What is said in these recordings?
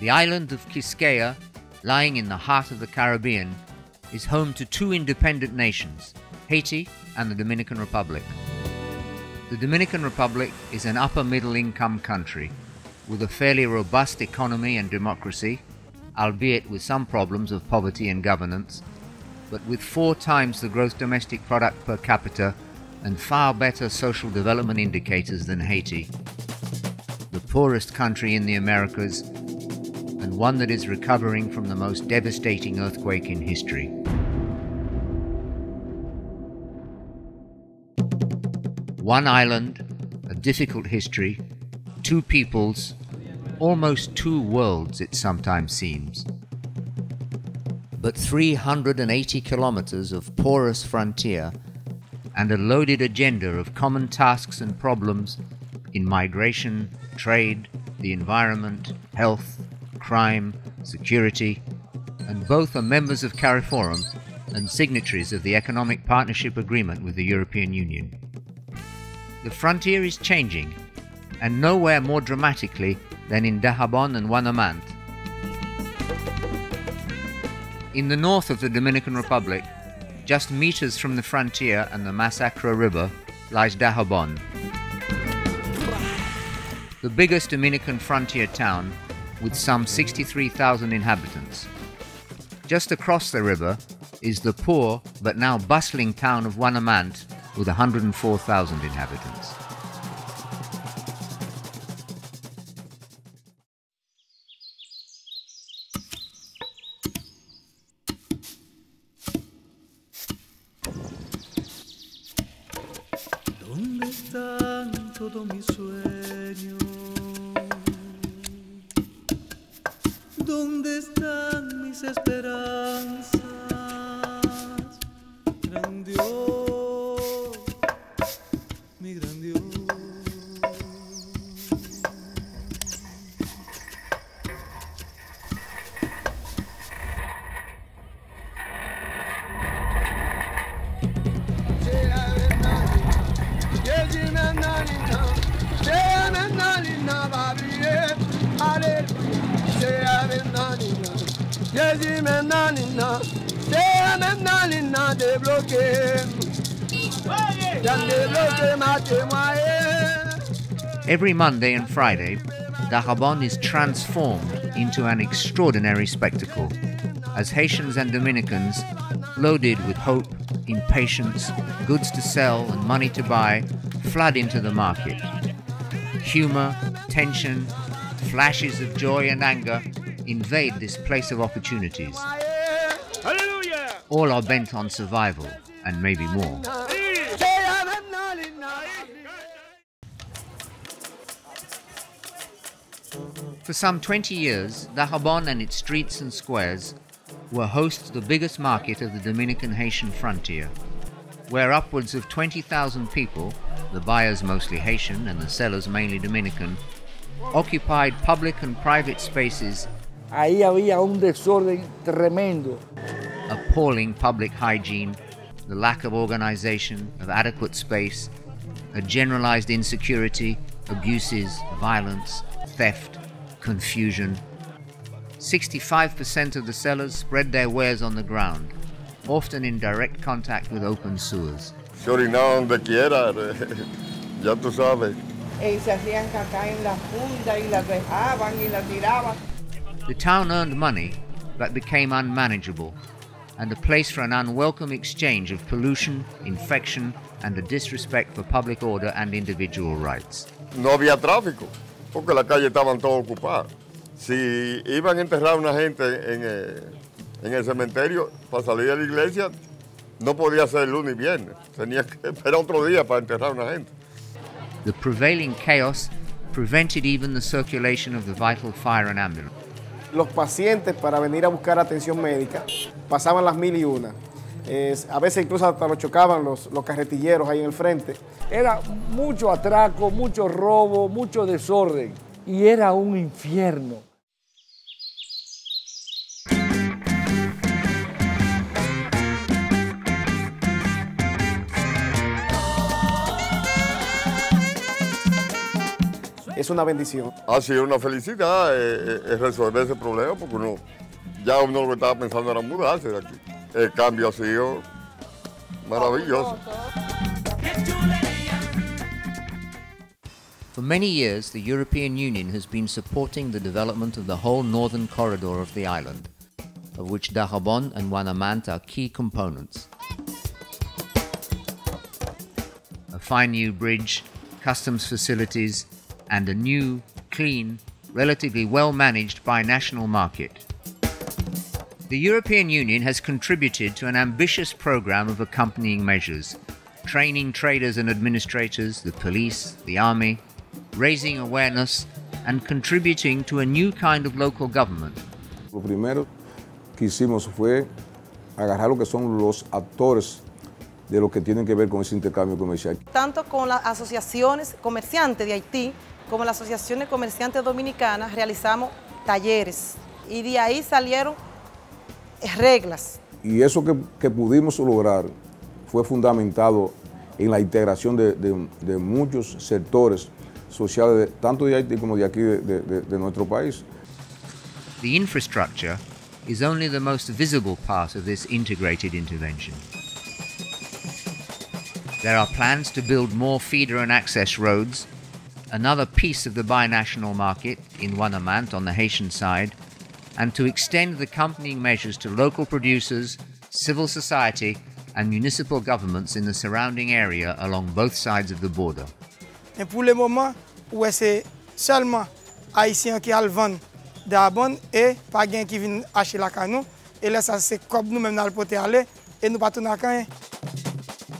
The island of Quisqueya, lying in the heart of the Caribbean, is home to two independent nations, Haiti and the Dominican Republic. The Dominican Republic is an upper-middle-income country with a fairly robust economy and democracy, albeit with some problems of poverty and governance, but with 4 times the gross domestic product per capita and far better social development indicators than Haiti. The poorest country in the Americas, and one that is recovering from the most devastating earthquake in history. One island, a difficult history, 2 peoples, almost 2 worlds it sometimes seems. But 380 kilometers of porous frontier and a loaded agenda of common tasks and problems in migration, trade, the environment, health, crime, security, and both are members of CARIFORUM and signatories of the Economic Partnership Agreement with the European Union. The frontier is changing, and nowhere more dramatically than in Dajabón and Ouanaminthe. In the north of the Dominican Republic, just meters from the frontier and the Massacre River, lies Dajabón. The biggest Dominican frontier town with some 63,000 inhabitants. Just across the river is the poor but now bustling town of Ouanaminthe with 104,000 inhabitants. ¿Dónde están todos mis sueños? ¿Dónde están mis esperanzas? Gran Dios, mi gran Dios. Every Monday and Friday, Dajabón is transformed into an extraordinary spectacle, as Haitians and Dominicans, loaded with hope, impatience, goods to sell and money to buy, flood into the market. Humor, tension, flashes of joy and anger invade this place of opportunities. All are bent on survival, and maybe more. For some 20 years, Dajabón and its streets and squares were host to the biggest market of the Dominican-Haitian frontier, where upwards of 20,000 people, the buyers mostly Haitian and the sellers mainly Dominican, occupied public and private spaces. Ahí había un desorden tremendo. Appalling public hygiene, the lack of organization, of adequate space, a generalized insecurity, abuses, violence, theft, confusion. 65% of the sellers spread their wares on the ground, often in direct contact with open sewers. Se orinaban donde quiera, ya tú sabes. Se hacían caca en la funda y la dejaban y la tiraban. The town earned money, but became unmanageable, and a place for an unwelcome exchange of pollution, infection, and a disrespect for public order and individual rights. No había tráfico, porque las calles estaban todas ocupadas. Si iban a enterrar a una gente en el cementerio para salir de la iglesia, no podía ser el lunes y viernes. Tenía que esperar otro día para enterrar a una gente. The prevailing chaos prevented even the circulation of the vital fire and ambulance. Los pacientes para venir a buscar atención médica pasaban las 1000 y una. A veces incluso hasta los chocaban los carretilleros ahí en el frente. Era mucho atraco, mucho robo, mucho desorden. Y era un infierno. es una bendición. Ha sido una felicidad resolver ese problema porque uno lo que estaba pensando era mudarse de aquí. El cambio ha sido maravilloso. For many years, the European Union has been supporting the development of the whole northern corridor of the island, of which Dajabón and Ouanaminthe are key components. A fine new bridge, customs facilities, and a new, clean, relatively well-managed binational market. The European Union has contributed to an ambitious program of accompanying measures, training traders and administrators, the police, the army, raising awareness, and contributing to a new kind of local government. Lo primero que hicimos fue agarrar lo que son los actores de lo que tienen que ver con ese intercambio comercial. Tanto con las asociaciones comerciantes de Haití como las asociaciones comerciantes dominicanas realizamos talleres y de ahí salieron reglas. Y eso que pudimos lograr fue fundamentado en la integración de muchos sectores sociales, tanto de Haití como de aquí, de nuestro país. The infrastructure is only the most visible part of this integrated intervention. There are plans to build more feeder and access roads, another piece of the binational market in Ouanaminthe on the Haitian side, and to extend the accompanying measures to local producers, civil society, and municipal governments in the surrounding area along both sides of the border. Et pour le moment, c'est seulement Haïtiens qui vendre Dajabón et pas quelqu'un qui vient acheter la canon. Et là, ça c'est comme nous-mêmes dans le poté aller et nous pas tout n'a rien.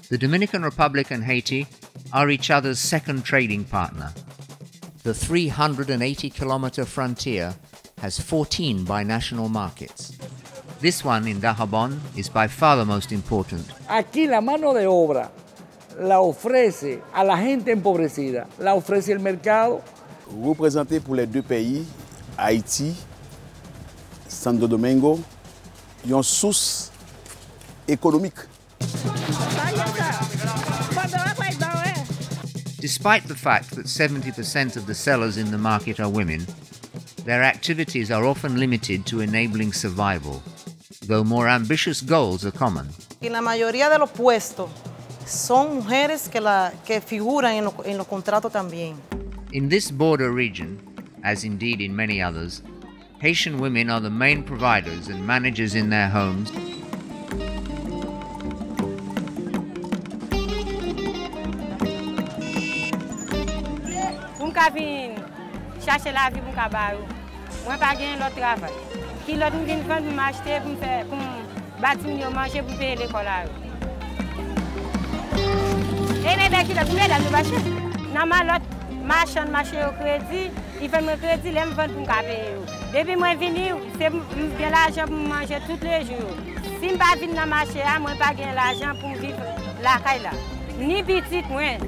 The Dominican Republic and Haiti are each other's second trading partner. The 380-kilometer frontier has 14 binational markets. This one in Dajabón is by far the most important. Aquí la mano de obra la ofrece a la gente empobrecida, la ofrece el mercado. Représenté pour les deux pays, Haïti, Santo Domingo, une source économique. Despite the fact that 70% of the sellers in the market are women, their activities are often limited to enabling survival, though more ambitious goals are common. En la mayoría de los puestos son mujeres que figuran en los contratos también. In this border region, as indeed in many others, Haitian women are the main providers and managers in their homes. Chercher la vie pour cabaret. Moi pas gagner l'autre travail. Qui l'autre me vient vendre m'acheter pour faire pour bâtir manger pour payer l'école là. Et les gens qui le prennent là nous marcher. Na malot marcher au crédit, il fait mon crédit là me vendre pour payer. Depuis moi venir, c'est bien l'argent pour manger tous les jours. Si me pas venir dans marché, moi pas gagner l'argent pour vivre la caille là. Ni petit moi.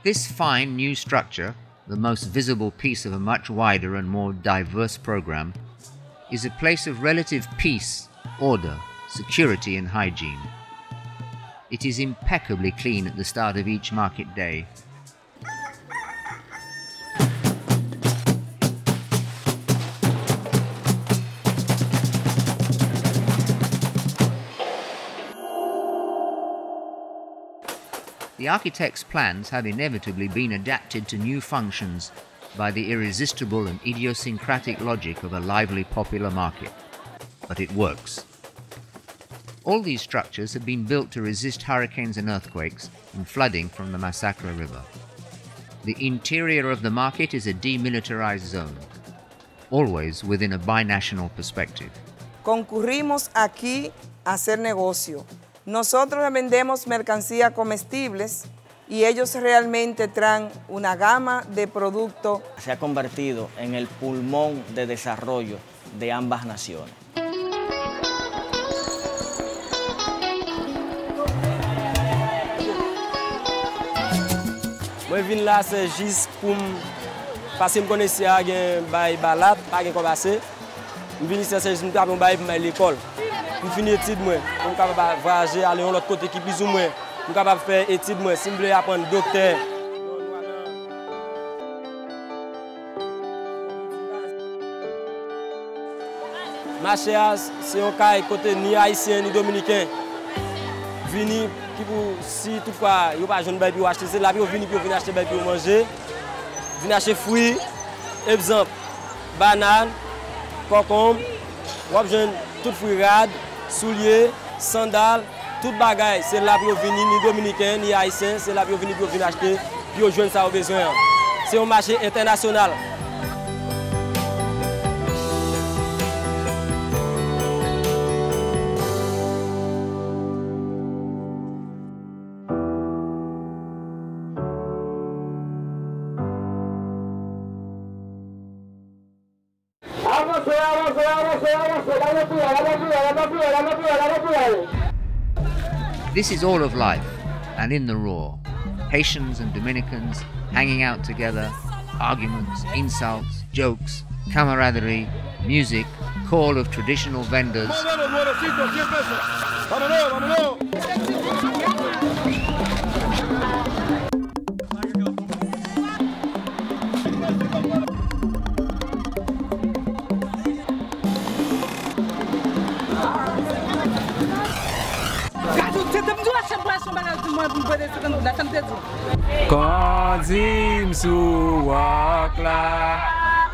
This fine new structure, the most visible piece of a much wider and more diverse program, is a place of relative peace, order, security and hygiene. It is impeccably clean at the start of each market day. The architect's plans have inevitably been adapted to new functions by the irresistible and idiosyncratic logic of a lively popular market. But it works. All these structures have been built to resist hurricanes and earthquakes and flooding from the Massacre River. The interior of the market is a demilitarized zone, always within a binational perspective. Concurrimos aquí a hacer negocio. Nosotros vendemos mercancías comestibles y ellos realmente traen una gama de productos. Se ha convertido en el pulmón de desarrollo de ambas naciones. Moi vin là c'est juste pour parce que me connaissais un bail balat, pas qu'on passer. Je vinn ici c'est juste pour me bail pour l'école. pour finir études moi, on capable voyager aller de l'autre côté qui plus ou moins, on capable faire études moi, si je veux apprendre docteur. Marché c'est un cas côté ni haïtien ni dominicain. Vini qui pour si toutefois yo pas jeune bail pour acheter c'est là pour venir acheter bail pour manger. Venir acheter fruits, exemple banane, concombre, ou jeune tout fruits rad, souliers, sandales, tout bagaille, c'est là pour venir ni dominicain ni haïtien, c'est là pour venir acheter puis jeune ça au besoin. C'est un marché international. This is all of life, and in the raw. Haitians and Dominicans hanging out together, arguments, insults, jokes, camaraderie, music, call of traditional vendors. Kondim sou wak la,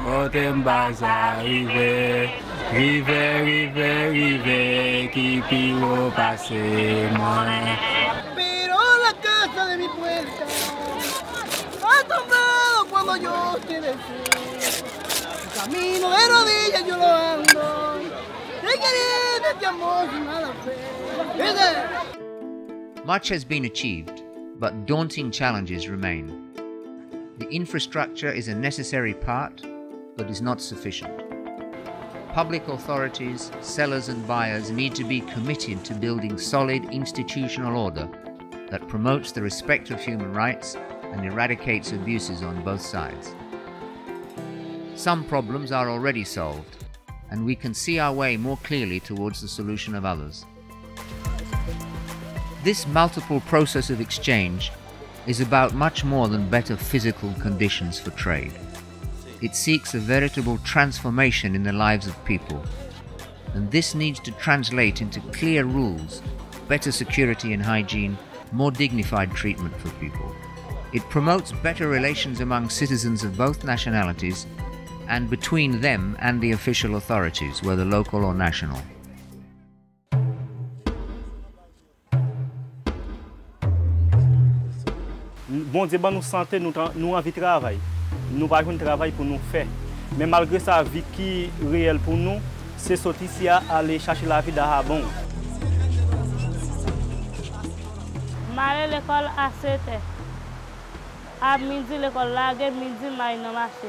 otem baz arrive, rive, ki piro pase mwen. Pero la casa de mi puerta ha tomado cuando yo te deseo. Camino de rodillas yo lo ando, te querida, te amor sin nada fe. Much has been achieved, but daunting challenges remain. The infrastructure is a necessary part, but is not sufficient. Public authorities, sellers and buyers need to be committed to building solid institutional order that promotes the respect of human rights and eradicates abuses on both sides. Some problems are already solved, and we can see our way more clearly towards the solution of others. This multiple process of exchange is about much more than better physical conditions for trade. It seeks a veritable transformation in the lives of people, and this needs to translate into clear rules, better security and hygiene, more dignified treatment for people. It promotes better relations among citizens of both nationalities and between them and the official authorities, whether local or national. Bon Dieu, nous santé, nous envie de travail. Nous pas de travail pour nous faire. Mais malgré ça, vie qui est réelle pour nous, c'est sortir ici à aller chercher la vie d'Dajabón. Je vais à l'école à 7 h. À midi, l'école là, midi, je vais au marché.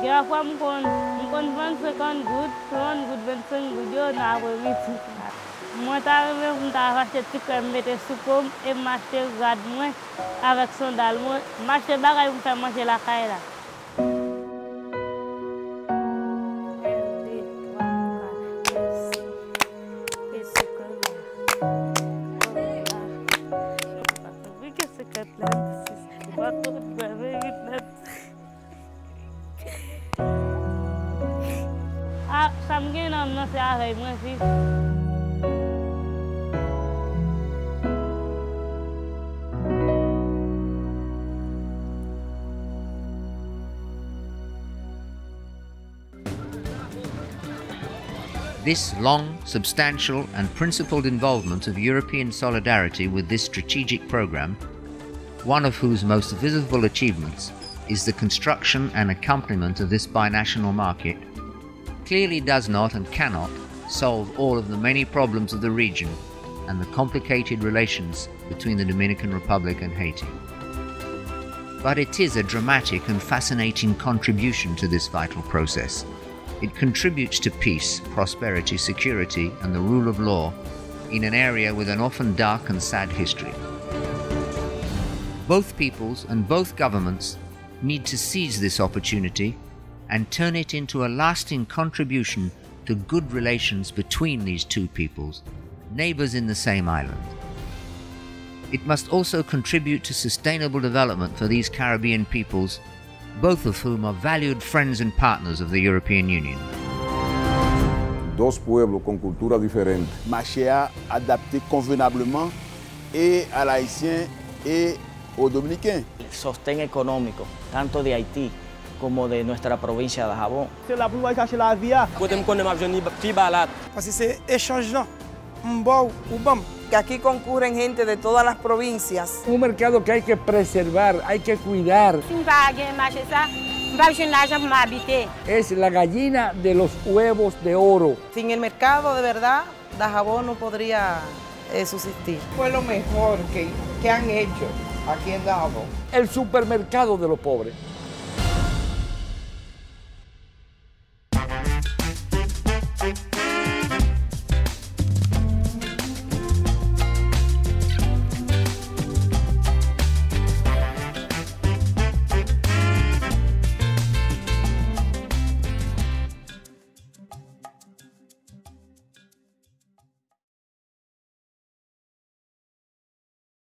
Parfois, je vais 50 gouttes, 30 gouttes, 25 gouttes, je vais moi, je vais acheter tout comme mettre sous pomme et m'acheter garde moi avec sandal moi, m'acheter bagaille pour faire manger la caille là. Ah, ça me gagne non c'est avec moi fils. This long, substantial and principled involvement of European solidarity with this strategic program, one of whose most visible achievements is the construction and accompaniment of this binational market, clearly does not and cannot solve all of the many problems of the region and the complicated relations between the Dominican Republic and Haiti. But it is a dramatic and fascinating contribution to this vital process. It contributes to peace, prosperity, security, and the rule of law in an area with an often dark and sad history. Both peoples and both governments need to seize this opportunity and turn it into a lasting contribution to good relations between these two peoples, neighbors in the same island. It must also contribute to sustainable development for these Caribbean peoples, both of whom are valued friends and partners of the European Union. Dos pueblos con culturas diferentes. Marché à adapter convenablement et à l'haïtien et aux dominicains. El sostén económico, tanto de Haití como de nuestra provincia de Dajabón. C'est la pour chercher la vie. Côté me connais m'a jeni pi balat. Parce que c'est échangeant. Mbou ou bam. Que aquí concurren gente de todas las provincias. Un mercado que hay que preservar, hay que cuidar. Es la gallina de los huevos de oro. Sin el mercado, de verdad, Dajabón no podría subsistir. Fue lo mejor que han hecho aquí en Dajabón. El supermercado de los pobres.